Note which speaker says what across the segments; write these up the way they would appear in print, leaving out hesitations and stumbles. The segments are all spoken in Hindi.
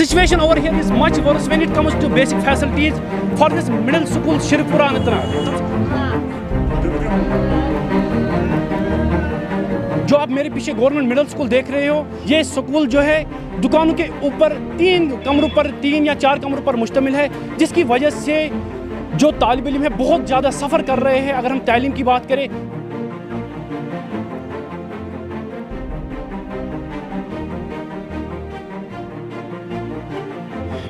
Speaker 1: situation over here is much worse when it comes to basic facilities for this middle school Shirpura Anantnag. जो आप मेरे पीछे गवर्नमेंट मिडिल स्कूल देख रहे हो, ये स्कूल जो है दुकानों के ऊपर 3 या 4 कमरों पर मुश्तमिल है, जिसकी वजह से जो तालिब इल्म है बहुत ज़्यादा सफ़र कर रहे हैं। अगर हम तालीम की बात करें,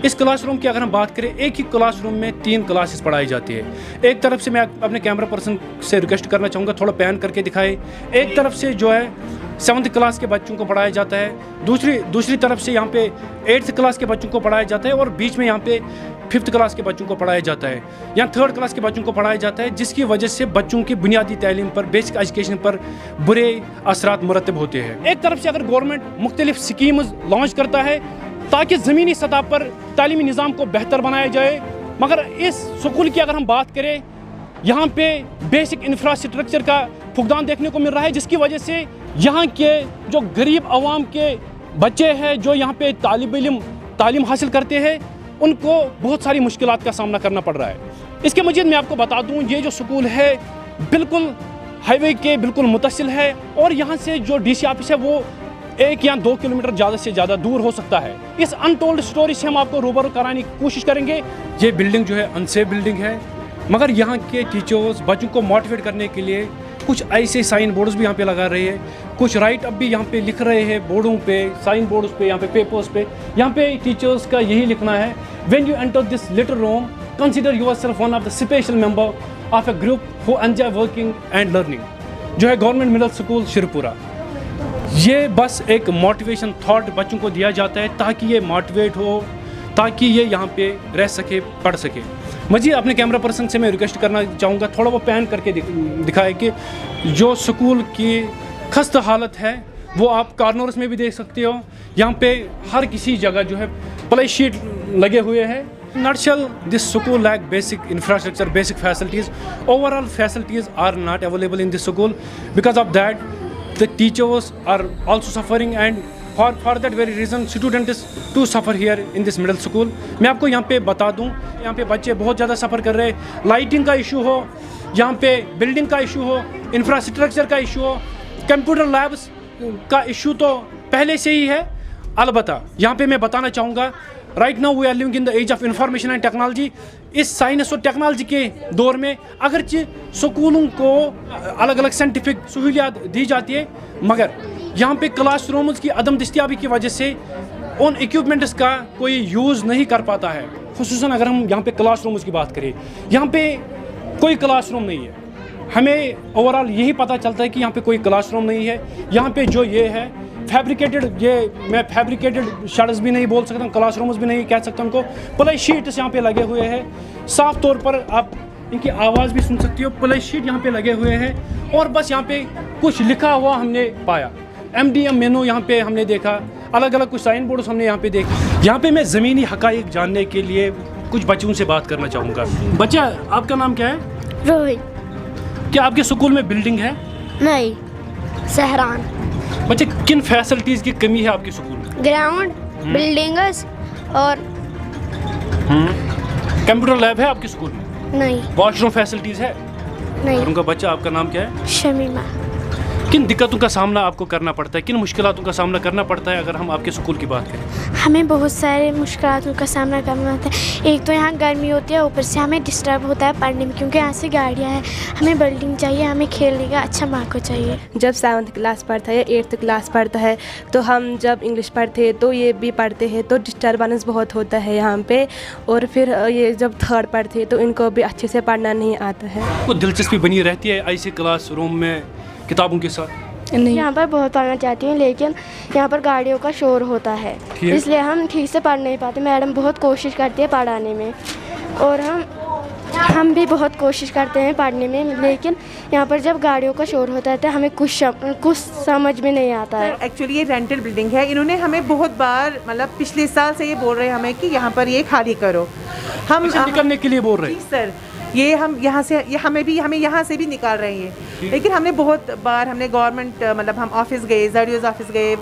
Speaker 1: इस क्लासरूम की अगर हम बात करें, एक ही क्लासरूम में 3 क्लासेस पढ़ाई जाती है। एक तरफ से मैं अपने कैमरा पर्सन से रिक्वेस्ट करना चाहूँगा थोड़ा पैन करके दिखाए। एक तरफ से जो है 7th क्लास के बच्चों को पढ़ाया जाता है, दूसरी तरफ से यहाँ पे 8th क्लास के बच्चों को पढ़ाया जाता है और बीच में यहाँ पे 5th क्लास के बच्चों को पढ़ाया जाता है, यहाँ 3rd क्लास के बच्चों को पढ़ाया जाता है, जिसकी वजह से बच्चों की बुनियादी तालीम पर, बेसिक एजुकेशन पर बुरे असरात मुरतब होते हैं। एक तरफ से अगर गवर्नमेंट मुख्तलिफ स्कीम्स लॉन्च करता है ताकि ज़मीनी सतह पर तालीमी निज़ाम को बेहतर बनाया जाए, मगर इस स्कूल की अगर हम बात करें, यहाँ पे बेसिक इंफ्रास्ट्रक्चर का फुकदान देखने को मिल रहा है, जिसकी वजह से यहाँ के जो गरीब आवाम के बच्चे हैं जो यहाँ पे तालीम हासिल करते हैं, उनको बहुत सारी मुश्किलात का सामना करना पड़ रहा है। इसके मज़ीद मैं आपको बता दूँ, ये जो स्कूल है बिल्कुल हाईवे के बिल्कुल मुतसिल है और यहाँ से जो DC ऑफिस है वो 1 या 2 किलोमीटर ज़्यादा से ज़्यादा दूर हो सकता है। इस अनटोल्ड स्टोरी से हम आपको रूबरू कराने की कोशिश करेंगे। ये बिल्डिंग जो है अनसेफ बिल्डिंग है, मगर यहाँ के टीचर्स बच्चों को मोटिवेट करने के लिए कुछ ऐसे साइन बोर्ड्स भी यहाँ पे लगा रहे हैं, कुछ राइट अब भी यहाँ पे लिख रहे हैं बोर्डों पे, साइन बोर्ड्स पे, यहाँ पे पेपर्स पे। यहाँ पे टीचर्स का यही लिखना है, when you enter this little room consider yourself one of the special member of a group who enjoy working and learning. जो है गवर्नमेंट मिडिल स्कूल शिरपुरा, ये बस एक मोटिवेशन थॉट बच्चों को दिया जाता है ताकि ये मोटिवेट हो, ताकि ये यहाँ पे रह सके, पढ़ सके। मज़ीद अपने कैमरा पर्सन से मैं रिक्वेस्ट करना चाहूँगा थोड़ा वो पैन करके दिखाए कि जो स्कूल की खस्ता हालत है वो आप कॉर्नर्स में भी देख सकते हो। यहाँ पे हर किसी जगह जो है प्ले शीट लगे हुए हैं। Nutshell, this school lack basic infrastructure, basic facilities. Overall facilities are not available in this school. Because of that, the teachers are also suffering, and for that very reason, students to suffer here in this middle school. मैं आपको यहाँ पे बता दूँ, यहाँ पे बच्चे बहुत ज़्यादा सफ़र कर रहे हैं। लाइटिंग का इशू हो, यहाँ पे बिल्डिंग का इशू हो, इंफ्रास्ट्रक्चर का इशू हो, कंप्यूटर लैब्स का इशू तो पहले से ही है। अलबत्ता यहाँ पे मैं बताना चाहूँगा, right now we are living in the age of information and technology. इस साइंस और टेक्नोलॉजी के दौर में अगरचे स्कूलों को अलग अलग साइंटिफिक सहूलियात दी जाती है, मगर यहाँ पे क्लासरूम्स की अदम दस्तियाबी की वजह से उन इक्विपमेंट्स का कोई यूज़ नहीं कर पाता है। खुसूसन अगर हम यहाँ पे क्लासरूम्स की बात करें, यहाँ पे कोई क्लासरूम नहीं है। हमें ओवरऑल यही पता चलता है कि यहाँ पे कोई क्लासरूम नहीं है। यहाँ पे जो ये है फैब्रिकेटेड, ये मैं फैब्रिकेटेड शटर्स भी नहीं बोल सकता हूँ, क्लासरूम्स भी नहीं कह सकता उनको, प्ले शीट्स यहाँ पे लगे हुए हैं। साफ तौर पर आप इनकी आवाज़ भी सुन सकती हो। प्ले शीट यहाँ पे लगे हुए हैं और बस यहाँ पे कुछ लिखा हुआ हमने पाया। MDM मेनू यहाँ पे हमने देखा, अलग अलग कुछ साइन बोर्ड्स हमने यहाँ पे देखे। यहाँ पे मैं ज़मीनी हक़ाइक़ जानने के लिए कुछ बच्चों से बात करना चाहूँगा। बच्चा, आपका नाम क्या है?
Speaker 2: रोहित।
Speaker 1: क्या आपके स्कूल में बिल्डिंग है?
Speaker 2: नहीं, सहरान।
Speaker 1: बच्चे, किन फैसिलिटीज़ की कमी है आपके स्कूल में?
Speaker 2: ग्राउंड, बिल्डिंग्स और
Speaker 1: कंप्यूटर लैब है आपके स्कूल में?
Speaker 2: नहीं।
Speaker 1: वॉशरूम फैसिलिटीज़ है?
Speaker 2: नहीं।
Speaker 1: और उनका बच्चा, आपका नाम क्या है?
Speaker 2: शमीमा।
Speaker 1: किन दिक्कतों का सामना आपको करना पड़ता है, किन मुश्किलातों का सामना करना पड़ता है अगर हम आपके स्कूल की बात करें?
Speaker 2: हमें बहुत सारे मुश्किलातों का सामना करना होता है। एक तो यहाँ गर्मी होती है, ऊपर से हमें डिस्टर्ब होता है पढ़ने में, क्योंकि यहाँ से गाड़ियाँ हैं। हमें बिल्डिंग चाहिए, हमें खेलने का अच्छा माहौल चाहिए।
Speaker 3: जब 7th क्लास पढ़ता है या 8th क्लास पढ़ता है, तो हम जब इंग्लिश पढ़ते हैं तो ये भी पढ़ते हैं, तो डिस्टर्बेंस बहुत होता है यहाँ पे। और फिर ये जब 3rd पढ़ते हैं तो इनको भी अच्छे से पढ़ना नहीं आता है।
Speaker 1: तो दिलचस्पी बनी रहती है ऐसे क्लास रूम में किताबों के साथ?
Speaker 2: नहीं। यहाँ पर बहुत पढ़ना चाहती हूँ, लेकिन यहाँ पर गाड़ियों का शोर होता है, इसलिए हम ठीक से पढ़ नहीं पाते। मैडम बहुत कोशिश करती है पढ़ाने में और हम भी बहुत कोशिश करते हैं पढ़ने में, लेकिन यहाँ पर जब गाड़ियों का शोर होता है तो हमें कुछ समझ में नहीं आता है।
Speaker 4: एक्चुअली ये रेंटल बिल्डिंग है। इन्होंने हमें बहुत बार, मतलब पिछले साल से ये बोल रहे हैं हमें कि यहाँ पर ये खाली करो। हम
Speaker 1: निकलने के लिए बोल रहे हैं
Speaker 4: सर, ये हम यहाँ से हमें यहाँ से भी निकाल रहे हैं। लेकिन हमने बहुत बार हमने गवर्नमेंट मतलब हम ऑफिस गए, ZDO's ऑफिस गए,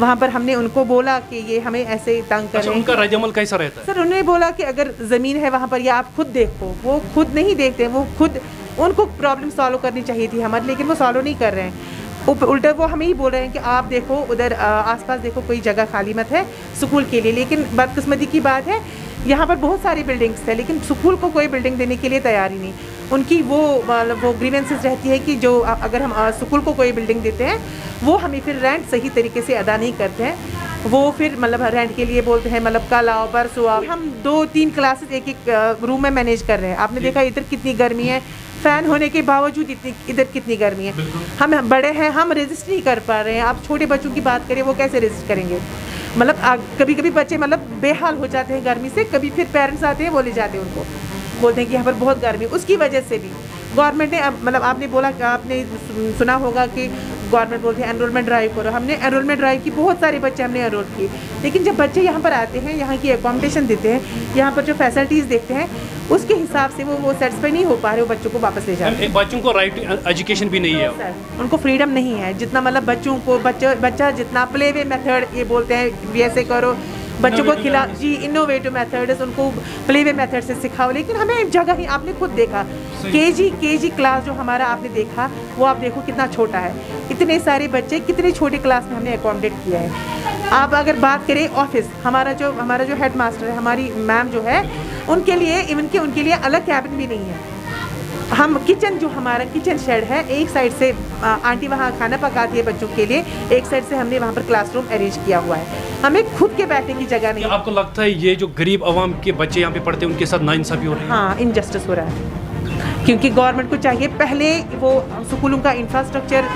Speaker 4: वहाँ पर हमने उनको बोला कि ये हमें ऐसे तंग कर रहे हैं।
Speaker 1: उनका रद्द-ए-अमल कैसा रहता है?
Speaker 4: सर उन्होंने बोला कि अगर ज़मीन है वहाँ पर या आप खुद देखो, वो खुद नहीं देखते, वो खुद उनको प्रॉब्लम सॉल्व करनी चाहिए थी हमारी, लेकिन वो सॉल्व नहीं कर रहे हैं। उल्टा वो हमें ही बोल रहे हैं कि आप देखो उधर आसपास देखो कोई जगह खाली मत है स्कूल के लिए। लेकिन बदकिस्मती की बात है यहाँ पर बहुत सारी बिल्डिंग्स है, लेकिन स्कूल को कोई बिल्डिंग देने के लिए तैयार ही नहीं। उनकी वो मतलब वो ग्रीवेंसेस रहती है कि जो अगर हम स्कूल को कोई बिल्डिंग देते हैं वो हमें फिर रेंट सही तरीके से अदा नहीं करते हैं। वो फिर मतलब रेंट के लिए बोलते हैं मतलब कल आओ परसों आओ। हम 2-3 क्लासेस एक रूम में मैनेज कर रहे हैं। आपने देखा इधर कितनी गर्मी है, फ़ैन होने के बावजूद इधर कितनी गर्मी है। हम बड़े हैं, हम रेजिस्ट नहीं कर पा रहे हैं। आप छोटे बच्चों की बात करें, वो कैसे रेजिस्ट करेंगे? मतलब कभी कभी बच्चे मतलब बेहाल हो जाते हैं गर्मी से। कभी फिर पेरेंट्स आते हैं, वो ले जाते हैं उनको, बोलते हैं कि यहाँ पर बहुत गर्मी। उसकी वजह से भी गवर्नमेंट ने मतलब आपने बोला, आपने सुना होगा कि गवर्नमेंट बोलते हैं एनरोलमेंट ड्राइव करो। हमने एनरोलमेंट ड्राइव की, बहुत सारे बच्चे हमने एनरोल किए। लेकिन जब बच्चे यहाँ पर आते हैं, यहाँ की अकोमोडेशन देते हैं, यहाँ पर जो फैसिलिटीज़ देखते हैं, उसके हिसाब से वो सेटिस्फाई नहीं हो पा रहे, वो बच्चों को वापस ले जाते हैं।
Speaker 1: बच्चों को राइट एजुकेशन भी नहीं है,
Speaker 4: सर उनको फ्रीडम नहीं है जितना मतलब बच्चों को बच्चा जितना प्ले वे मेथड ये बोलते हैं वैसे करो, बच्चों को खिला जी इनोवेटिव मेथड्स उनको प्ले वे मेथड से सिखाओ। लेकिन हमें जगह ही, आपने खुद देखा केजी क्लास जो हमारा आपने देखा, वो आप देखो कितना छोटा है। इतने सारे बच्चे कितने छोटे क्लास में हमने अकोमोडेट किया है। आप अगर बात करें ऑफिस, हमारा जो हेड मास्टर है, हमारी मैम जो है, उनके लिए इवन के उनके लिए अलग कैबिन भी नहीं है। हम किचन जो हमारा किचन शेड है, एक साइड से आंटी वहाँ खाना पकाती है बच्चों के लिए, एक साइड से हमने वहाँ पर क्लासरूम अरेंज किया हुआ है। हमें खुद के बैठने की जगह नहीं।
Speaker 1: आपको लगता है ये जो गरीब आवाम के बच्चे यहाँ पे पढ़ते हैं उनके साथ नाइंसाफी हो रही है?
Speaker 4: हाँ, इनजस्टिस हो रहा है। क्योंकि गवर्नमेंट को चाहिए पहले वो स्कूलों का इंफ्रास्ट्रक्चर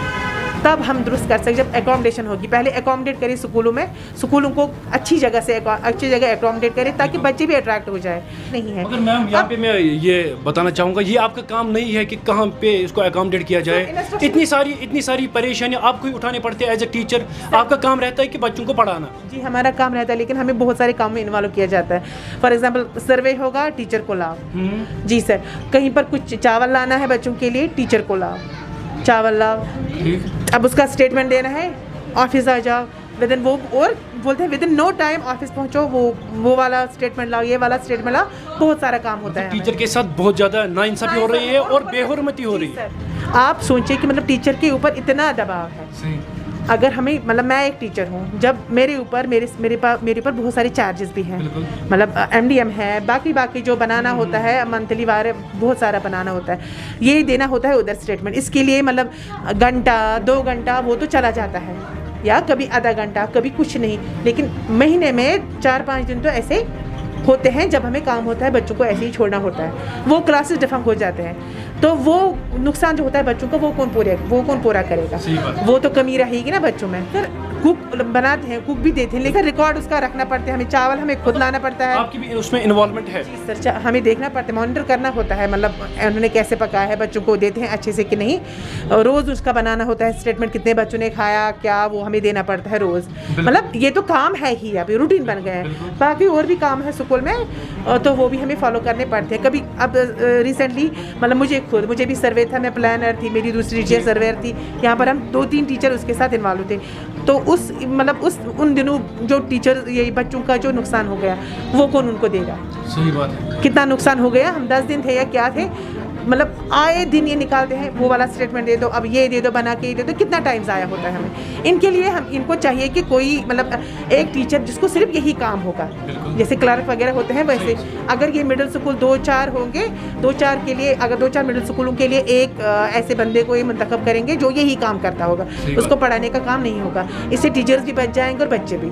Speaker 4: तब हम दुरुस्त कर सकते जब एकोमोडेशन होगी। पहले एकोमोडेट करें स्कूलों में, स्कूलों को अच्छी जगह एकोमोडेट करें ताकि बच्चे भी अट्रैक्ट हो जाए। नहीं है
Speaker 1: मगर मैम यहाँ पे मैं ये बताना चाहूँगा, ये आपका काम नहीं है कि कहाँ पे इसको एकोमोडेट किया जाए। इतनी सारी परेशानियाँ आपको ही उठाने पड़ते हैं एज ए टीचर। आपका काम रहता है कि बच्चों को पढ़ाना।
Speaker 4: जी हमारा काम रहता है, लेकिन हमें बहुत सारे काम में इन्वॉल्व किया जाता है। फॉर एग्जाम्पल सर्वे होगा, टीचर को लाओ। जी सर, कहीं पर कुछ चावल लाना है बच्चों के लिए, टीचर को लाओ, चावल लाओ। अब उसका स्टेटमेंट देना है, ऑफिस आ जाओ विदिन वो, और बोलते हैं विदिन नो टाइम ऑफिस पहुंचो, वो वाला स्टेटमेंट लाओ, ये वाला स्टेटमेंट लाओ। बहुत सारा काम होता है।
Speaker 1: टीचर के साथ बहुत ज़्यादा नाइंसाफी हो रही है और बेहुरमती हो रही है।
Speaker 4: आप सोचिए कि मतलब टीचर के ऊपर इतना दबाव है। अगर हमें मतलब मैं एक टीचर हूँ, जब मेरे ऊपर बहुत सारे चार्जेस भी हैं, मतलब MDM है, बाकी जो बनाना होता है मंथली वार बहुत सारा बनाना होता है, ये देना होता है उधर स्टेटमेंट। इसके लिए मतलब घंटा 2 घंटा वो तो चला जाता है, या कभी आधा घंटा, कभी कुछ नहीं। लेकिन महीने में 4-5 दिन तो ऐसे होते हैं जब हमें काम होता है बच्चों को ऐसे ही छोड़ना होता है। वो क्लासेस डिफंक हो जाते हैं, तो वो नुकसान जो होता है बच्चों का वो कौन पूरा करेगा? वो तो कमी रहेगी ना बच्चों में। फिर कुक बनाते हैं, कुक भी देते हैं, लेकिन रिकॉर्ड उसका रखना पड़ता है। हमें चावल हमें खुद लाना पड़ता है।
Speaker 1: आपकी भी उसमें इन्वॉल्वमेंट है?
Speaker 4: जी सर, हमें देखना पड़ता है, मॉनिटर करना होता है, मतलब उन्होंने कैसे पकाया है, बच्चों को देते हैं अच्छे से कि नहीं। रोज़ उसका बनाना होता है स्टेटमेंट, कितने बच्चों ने खाया क्या, वो हमें देना पड़ता है रोज़। मतलब ये तो काम है ही, अभी रूटीन बन गया है। बाकी और भी काम है स्कूल में, तो वो भी हमें फॉलो करने पड़ते हैं। कभी अब रिसेंटली मतलब मुझे भी सर्वे था, मैं प्लानर थी, मेरी दूसरी टीचर सर्वेयर थी। यहाँ पर हम 2-3 टीचर उसके साथ इन्वॉल्व थे। तो उन दिनों जो टीचर ये बच्चों का जो नुकसान हो गया, वो कौन उनको देगा?
Speaker 1: सही बात है।
Speaker 4: कितना नुकसान हो गया। हम 10 दिन थे या क्या थे, मतलब आए दिन ये निकालते हैं, वो वाला स्टेटमेंट दे दो, अब ये दे दो, बना के दे दो। कितना टाइम ज़ाया होता है हमें। इनके लिए इनको चाहिए कि कोई मतलब एक टीचर जिसको सिर्फ यही काम होगा, जैसे क्लर्क वगैरह होते हैं वैसे। अगर ये मिडिल स्कूल 2-4 होंगे, 2-4 के लिए, अगर 2-4 मिडिल स्कूलों के लिए एक ऐसे बंदे को ये मुंतखब करेंगे जो यही काम करता होगा, उसको पढ़ाने का काम नहीं होगा। इससे टीचर्स भी बच जाएंगे और बच्चे भी।